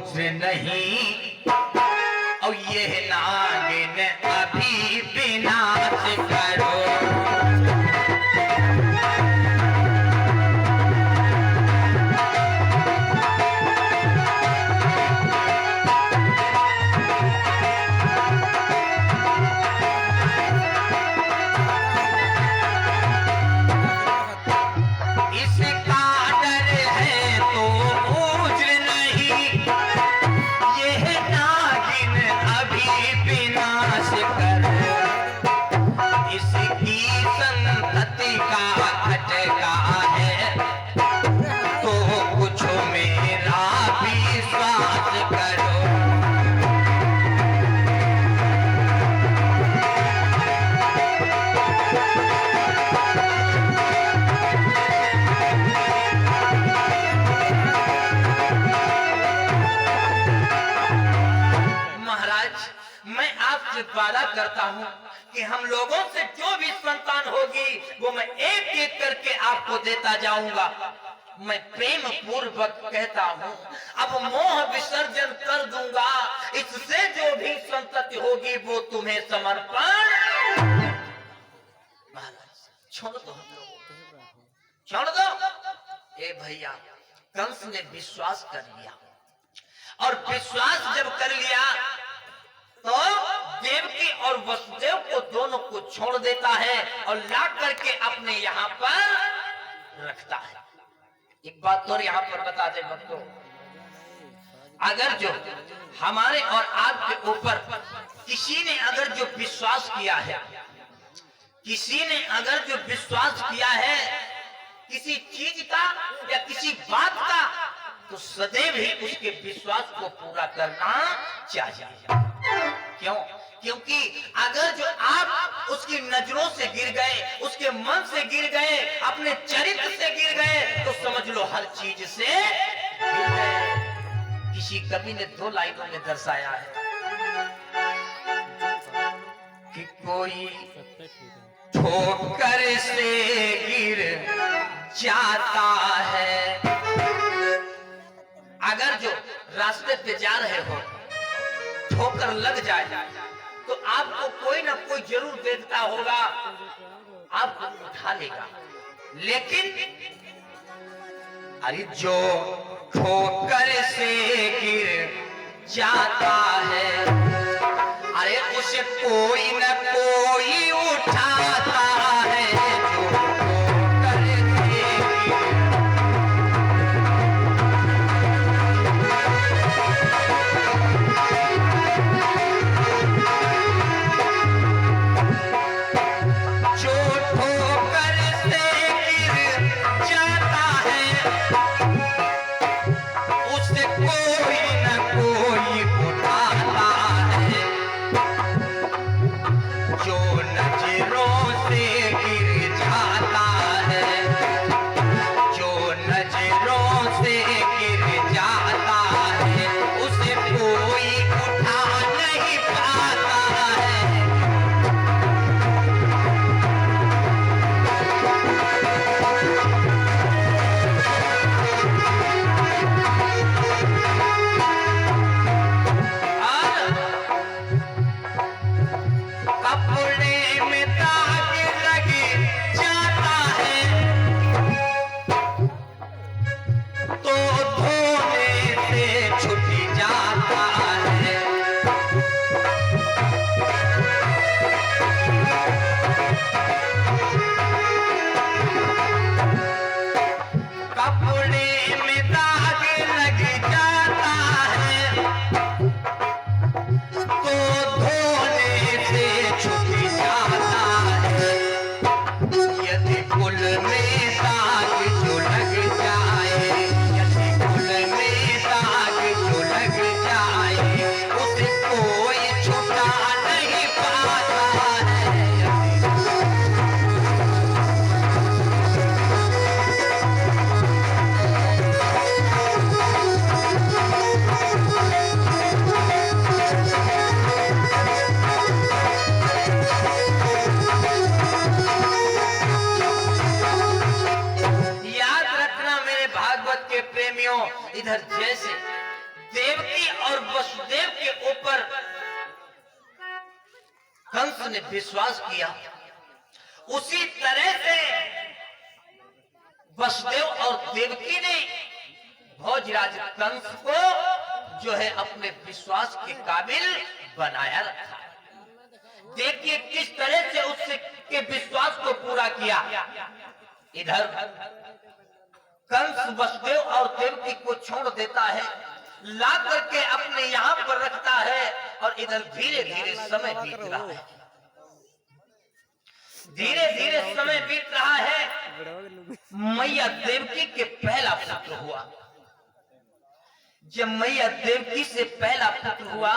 पूज्य नहीं और ये नागिन अभी विनाश करो। वादा करता हूँ कि हम लोगों से जो भी संतान होगी वो मैं एक एक करके आपको देता जाऊंगा। मैं प्रेम पूर्वक कहता हूँ अब मोह विसर्जन कर दूंगा। इससे जो भी संतति होगी वो तुम्हें समर्पण। छोड़ दो छोड़ दो। ए भैया, कंस ने विश्वास कर लिया और विश्वास जब कर लिया तो देवकी और वसुदेव को दोनों को छोड़ देता है और ला करके अपने यहाँ पर रखता है। एक बात और यहाँ पर बता दे भक्तों, अगर जो हमारे और आपके ऊपर किसी ने अगर जो विश्वास किया है, किसी ने अगर जो विश्वास किया है किसी चीज का या किसी बात का, तो सदैव ही उसके विश्वास को पूरा करना चाहिए। क्यों? क्योंकि अगर जो आप उसकी नजरों से गिर गए, उसके मन से गिर गए, अपने चरित्र से गिर गए, तो समझ लो हर चीज से गिर गए। किसी कवि ने 2 लाइनों में दर्शाया है कि कोई ठोकर से गिर जाता है। अगर जो रास्ते पे जा रहे हो ठोकर लग जाए तो आपको कोई ना कोई जरूर देखता होगा, आपको उठा लेगा। लेकिन अरे जो ठोकर से गिर जाता है, अरे उसे कोई ना कोई उठाता है। इधर जैसे देवकी वसुदेव के ऊपर कंस ने विश्वास किया, उसी तरह से वसुदेव और देवकी ने भोजराज कंस को जो है अपने विश्वास के काबिल बनाया रखा। देखिए किस तरह से उससे के विश्वास को पूरा किया। इधर कंस वसुदेव और देवकी को छोड़ देता है, ला करके अपने यहाँ पर रखता है, और इधर धीरे धीरे समय बीत रहा है। धीरे धीरे समय बीत रहा है। मैया देवकी के पहला पुत्र हुआ। जब मैया देवकी से पहला पुत्र हुआ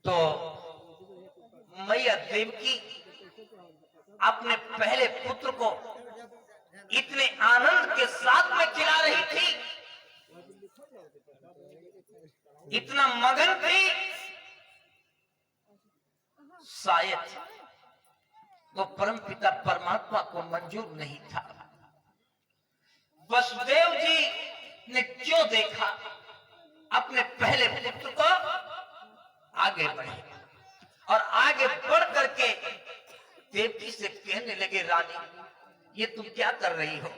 तो मैया देवकी अपने पहले पुत्र को इतने आनंद के साथ में खिला रही थी, इतना मगन थी, शायद तो परमपिता परमात्मा को मंजूर नहीं था। वसुदेव जी ने जो देखा, अपने पहले पुत्र को आगे बढ़े और आगे बढ़ करके देवकी से कहने लगे, रानी ये तुम क्या कर रही हो?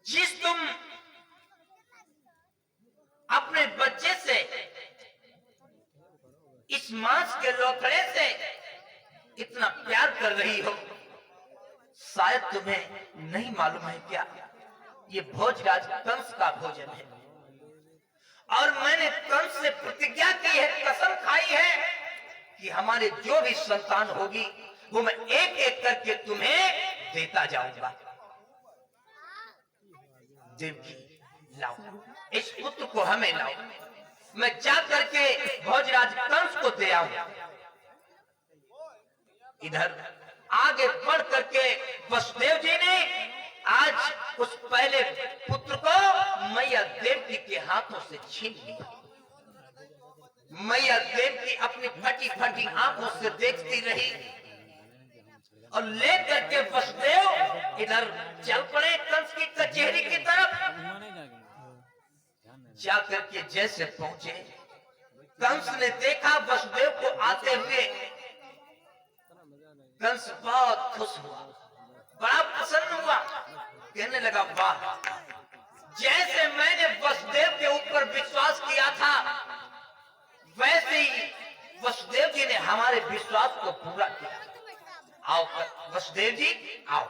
जिस तुम अपने बच्चे से, इस मांस के लोथड़े से इतना प्यार कर रही हो, शायद तुम्हें नहीं मालूम है क्या, ये भोजराज कंस का भोजन है, और मैंने कंस से प्रतिज्ञा की है, कसम खाई है कि हमारे जो भी संतान होगी वो मैं एक एक करके तुम्हें देता जाऊंगा। देवकी लाओ, इस पुत्र को हमें लाओ, मैं जा करके भोजराज कंस को दे आऊंगा। इधर आगे बढ़ करके वसुदेव जी ने आज उस पहले पुत्र को मैया देवकी के हाथों से छीन लिया। मैया देवकी अपनी फटी फटी आंखों से देखती रही और लेकर के वसुदेव इधर चल पड़े कंस की कचहरी की तरफ। जाकर के जैसे पहुंचे, कंस ने देखा वसुदेव को आते हुए। कंस बहुत खुश हुआ, बड़ा प्रसन्न हुआ, कहने लगा, वाह, जैसे मैंने वसुदेव के ऊपर विश्वास किया था, वैसे ही वसुदेव जी ने हमारे विश्वास को पूरा किया। आओ वसुदेव जी आओ।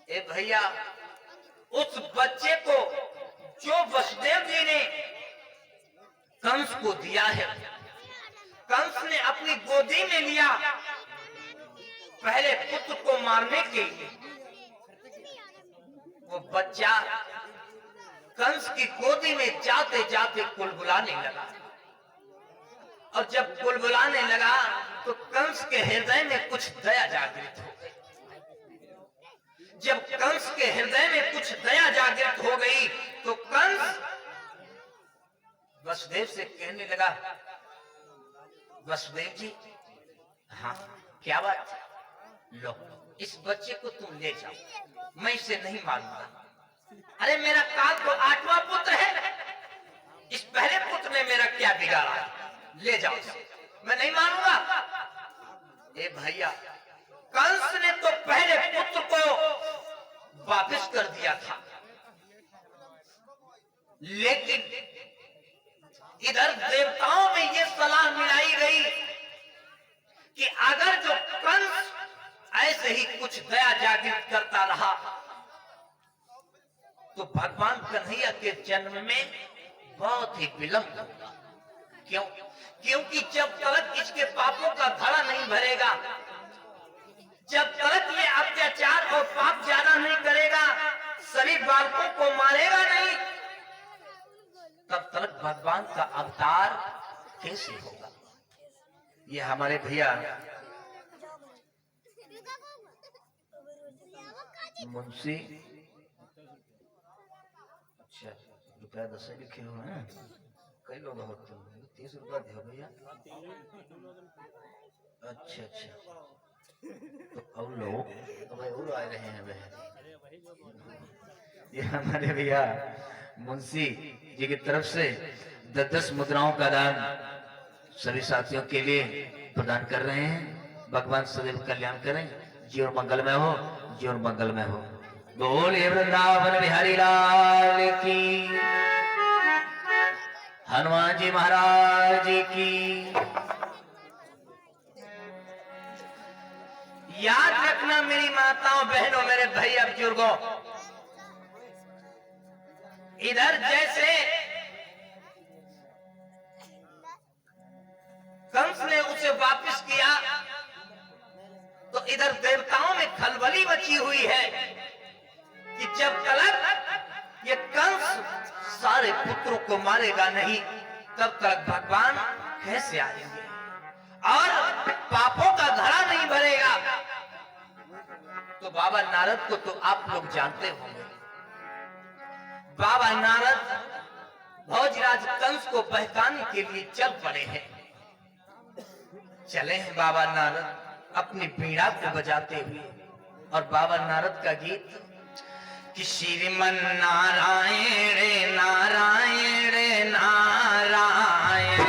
ए भैया, उस बच्चे को जो वसुदेव जी ने कंस को दिया है, कंस ने अपनी गोदी में लिया पहले पुत्र को मारने के लिए। वो बच्चा कंस की गोदी में जाते जाते कुलबुलाने लगा, और जब कुलबुलाने लगा तो कंस के हृदय में कुछ दया जागृत हो गई। जब कंस के हृदय में कुछ दया जागृत हो गई तो कंस वसुदेव से कहने लगा, वसुदेव जी, हाँ क्या बात, लो इस बच्चे को तुम ले जाओ, मैं इसे नहीं मारूंगा। अरे मेरा काल तो 8वां पुत्र है, इस पहले पुत्र ने मेरा क्या बिगाड़ा, ले जाओ, मैं नहीं मानूंगा। ए भैया, कंस ने तो पहले पुत्र को वापस कर दिया था, लेकिन इधर देवताओं में यह सलाह मिलाई गई कि अगर जो कंस ऐसे ही कुछ दया जागृत करता रहा तो भगवान कन्हैया के जन्म में बहुत ही विलंब होगा। क्यों? क्योंकि जब तक इसके पापों का धड़ा नहीं भरेगा, जब तक ये अत्याचार और पाप ज्यादा नहीं करेगा, सभी बालकों को मारेगा नहीं, तब तक भगवान का अवतार कैसे होगा? ये हमारे भैया मुंशी, अच्छा रुपया 10 लिखे हुए हैं, कई लोग होते हैं, 30 रुपया दिया भैया। अच्छा तो और लोग तो भाई और आ रहे हैं। वह ये हमारे भैया मुंशी जी की तरफ से 10-10 मुद्राओं का दान सभी साथियों के लिए प्रदान कर रहे हैं। भगवान सदैव कल्याण करें, जीवन मंगलमय हो, जीवन मंगलमय हो। बोलिए वृंदावन बिहारी लाल की, हनुमान जी महाराज की। याद रखना मेरी माताओं बहनों मेरे भैया बुजुर्गों, इधर जैसे कंस ने उसे वापस किया तो इधर देवताओं में खलबली मची हुई है कि जब तक ये कंस सारे पुत्रों को मारेगा नहीं तब तक भगवान कैसे आएंगे और पापों का घड़ा नहीं भरेगा। तो बाबा नारद को तो आप लोग जानते होंगे। बाबा नारद भोजराज कंस को बहकाने के लिए चल पड़े हैं। चले हैं बाबा नारद अपनी बीड़ा को बजाते हुए, और बाबा नारद का गीत कि श्रीमन नारायण नारायण नारायण।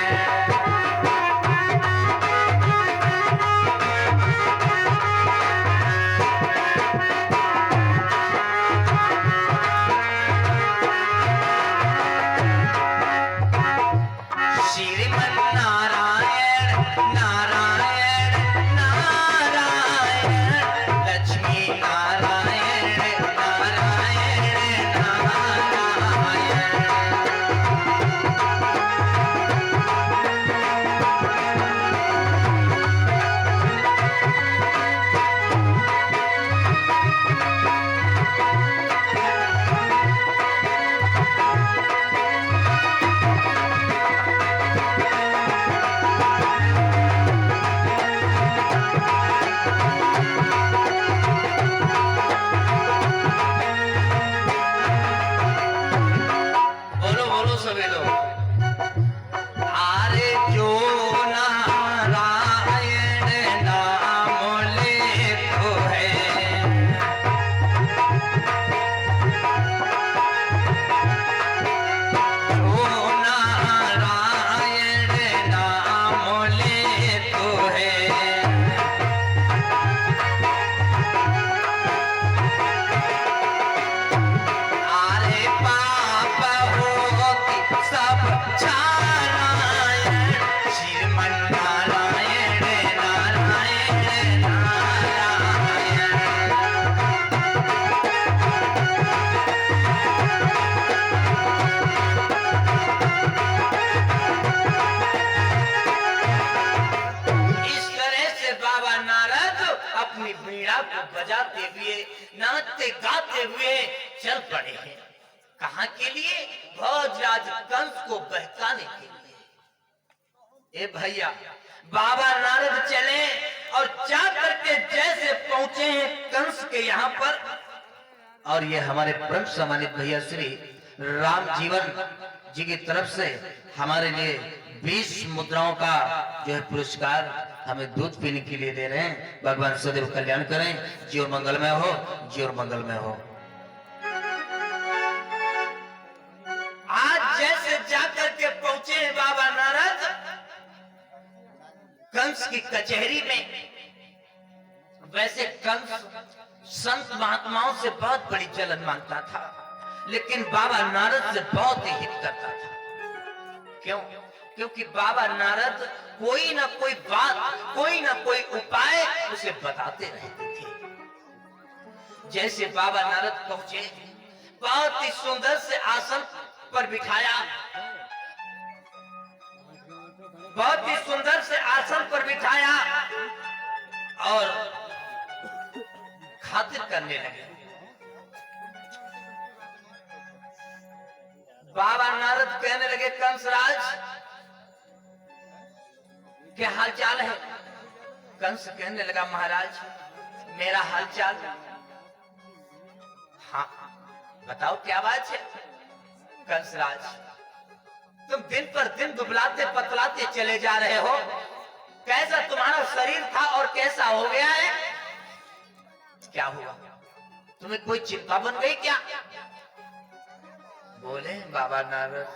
बजाते हुए नाचते गाते हुए चल पड़े हैं। कहां के लिए? भोजराज कंस को बहकाने के लिए। ए भैया, बाबा नारद चले और जा करके जैसे पहुंचे हैं कंस के यहाँ पर, और ये हमारे परम सम्मानित भैया श्री राम जीवन जी की तरफ से हमारे लिए 20 मुद्राओं का जो है पुरस्कार हमें दूध पीने के लिए दे रहे हैं। भगवान सदैव कल्याण करें, जीवन मंगलमय हो, जीवन मंगलमय हो। आज जैसे जाकर के पहुंचे हैं बाबा नारद कंस की कचहरी में, वैसे कंस संत महात्माओं से बहुत बड़ी जलन मांगता था, लेकिन बाबा नारद से बहुत ही हित करता था। क्यों? क्योंकि बाबा नारद कोई ना कोई बात, कोई ना कोई उपाय उसे बताते रहते थे। जैसे बाबा नारद पहुंचे, बहुत ही सुंदर से आसन पर बिठाया, बहुत ही सुंदर से आसन पर बिठाया और खातिर करने लगे। बाबा नारद कहने लगे, कंसराज क्या हालचाल है? कंस कहने लगा, महाराज मेरा हालचाल? हाँ बताओ क्या बात है? कंसराज, तुम दिन पर दिन दुबलाते पतलाते चले जा रहे हो, कैसा तुम्हारा शरीर था और कैसा हो गया है? क्या हुआ? तुम्हें कोई चिंता बन गई क्या? बोले बाबा नारद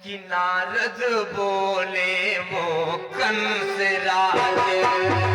कि नारद बोले वो कंस राज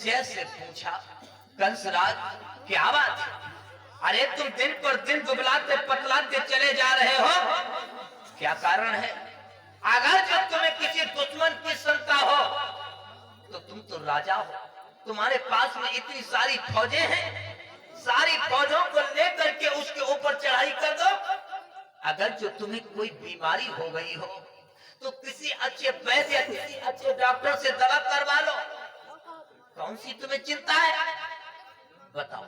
जैसे पूछा कंसराज क्या बात है? अरे तुम दिन पर दिन दुबलाते पतलाते चले जा रहे हो, क्या कारण है? अगर जब तुम्हें किसी दुश्मन की शंका हो तो तुम तो राजा हो, तुम्हारे पास में इतनी सारी फौजें हैं, सारी फौजों को लेकर के उसके ऊपर चढ़ाई कर दो। अगर जो तुम्हें कोई बीमारी हो गई हो तो किसी अच्छे वैद्य किसी अच्छे डॉक्टर से दवा करवा लो। कौन सी तुम्हें चिंता है? बताओ।